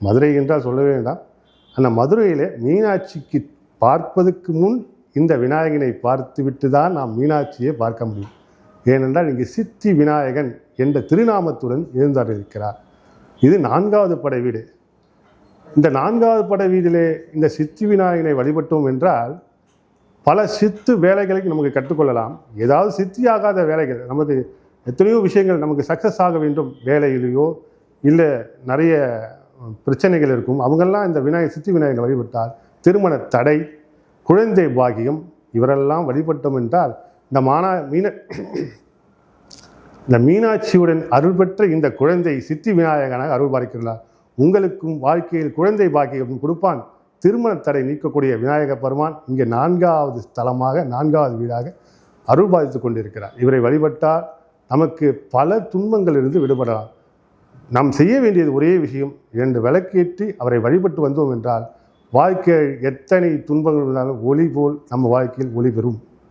மதுரை என்றால் சொல்லவே வேண்டாம். அந்த மதுரையிலே மீனாட்சிக்கு பார்ப்பதற்கு முன் இந்த விநாயகனை பார்த்துவிட்டு தான் நாம் மீனாட்சியை பார்க்க முடியும். ஏனென்றால் இங்கு சித்தி விநாயகன் என்ற திருநாமத்துடன் எழுந்தருளிருக்கிறார். இது 4வது படை வீடு. இந்த 4வது படை வீட்டிலே இந்த சித்தி விநாயகனை வழிபட்டோம் என்றால் பல சித்து வேலைகளை நமக்கு கற்றுக்கொள்ளலாம். ஏதாவது சித்தியாகாத வேலைகள், நமக்கு எத்தனையோ விஷயங்கள் நமக்கு சக்ஸஸ் ஆக வேண்டும், வேலையிலையோ இல்லை நிறைய பிரச்சனைகள் இருக்கும். அவங்கெல்லாம் இந்த சித்தி விநாயகனை வழிபட்டால் திருமண தடை, குழந்தை பாகியம் இவரெல்லாம் வழிபட்டோம் என்றால் இந்த மீனாட்சியுடன் அருள் பெற்ற இந்த குழந்தை சித்தி விநாயகனாக அருள் பார்க்கிறார். உங்களுக்கும் வாழ்க்கையில் குழந்தை பாக்கியம் கொடுப்பான். திருமண தடை நீக்கக்கூடிய விநாயக பெருமான் இங்கே 4வது ஸ்தலமாக 4வது வீடாக அருள் பாதித்து கொண்டிருக்கிறார். இவரை வழிபட்டால் நமக்கு பல துன்பங்களிலிருந்து விடுபடலாம். நாம் செய்ய வேண்டியது ஒரே விஷயம், 2 விளக்கேற்றி அவரை வழிபட்டு வந்தோம் என்றால் வாழ்க்கையில் எத்தனை துன்பங்கள் இருந்தாலும் ஒளி போல் நம்ம வாழ்க்கையில் ஒளி பெறும்.